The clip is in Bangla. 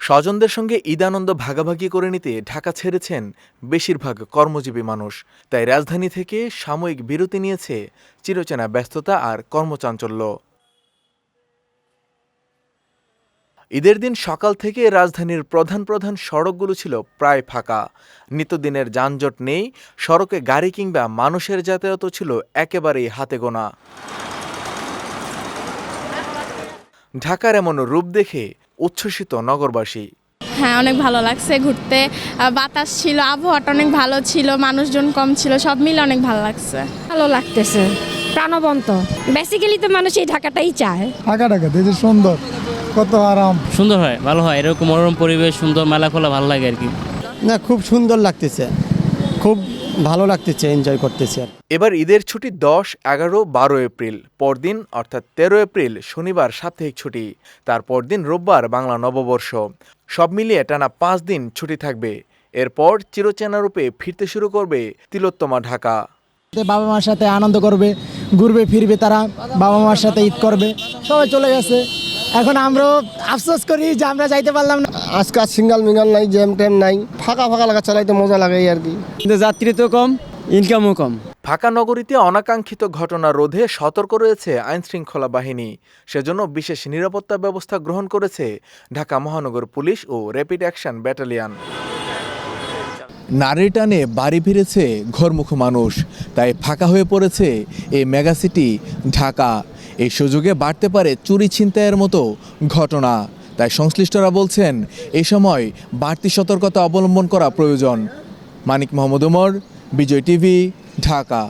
স্বজনদের সঙ্গে ঈদ আনন্দ ভাগাভাগি করে নিতে ঢাকা ছেড়েছেন বেশিরভাগ কর্মজীবী মানুষ। তাই রাজধানী থেকে সাময়িক বিরতি নিয়েছে চিরচেনা ব্যস্ততা আর কর্মচাঞ্চল্য। ঈদের দিন সকাল থেকে রাজধানীর প্রধান প্রধান সড়কগুলো ছিল প্রায় ফাঁকা। নিত্যদিনের যানজট নেই, সড়কে গাড়ি কিংবা মানুষের যাতায়াতও ছিল একেবারেই হাতে গোনা। ঢাকার এমন রূপ দেখে উচ্ছ্বসিত নগরবাসী। হ্যাঁ, অনেক ভালো লাগছে ঘুরতে। বাতাস ছিল, আবহাওয়াটা অনেক ভালো ছিল, মানুষজন কম ছিল, সব মিলে অনেক ভালো লাগছে। ভালো লাগতেছে, প্রাণবন্ত। বেসিক্যালি তো মানুষ এই ঢাকাটাই চায়। ঢাকা যে সুন্দর, কত আরাম। সুন্দর হয়, ভালো হয়, এরকম মনোরম পরিবেশ, সুন্দর মেলা খোলা ভালো লাগে আর কি। না, খুব সুন্দর লাগতেছে, খুব ভালো লাগতেছে, এনজয় করতেছে। এবার ঈদের ছুটি 10, 11, 12 এপ্রিল। পরদিন অর্থাৎ 13 এপ্রিল শনিবার সাপ্তাহিক ছুটি, তারপর দিন রোববার বাংলা নববর্ষ। সব মিলিয়ে টানা 5 দিন ছুটি থাকবে। এরপর চিরচেনা রূপে ফিরতে শুরু করবে তিলোত্তমা ঢাকা। বাবা মার সাথে আনন্দ করবে, ঘুরবে ফিরবে, তারা বাবা মার সাথে ঈদ করবে। সবাই চলে গেছে, এখন আমরাও আফসোস করি যে আমরা যাইতে পারলাম না। আজকাল সিঙ্গাল মিঙ্গাল নাই, জ্যাম ট্যাম নাই, ফাঁকা ফাঁকা লাগা চালাইতে মজা লাগে আর কি। কিন্তু যাত্রী তো কম, ইনকামও কম। ফাঁকা নগরীতে অনাকাঙ্ক্ষিত ঘটনা রোধে সতর্ক রয়েছে আইনশৃঙ্খলা বাহিনী। সেজন্য বিশেষ নিরাপত্তা ব্যবস্থা গ্রহণ করেছে ঢাকা মহানগর পুলিশ ও র্যাপিড অ্যাকশন ব্যাটালিয়ন। নারীর টানে বাড়ি ফিরেছে ঘরমুখ মানুষ, তাই ফাঁকা হয়ে পড়েছে এই মেগাসিটি ঢাকা। এই সুযোগে বাড়তে পারে চুরি ছিনতাইয়ের মতো ঘটনা। তাই সংশ্লিষ্টরা বলছেন এই সময় বাড়তি সতর্কতা অবলম্বন করা প্রয়োজন। মানিক মোহাম্মদ ওমর, বিজয় টিভি, ঢাকা।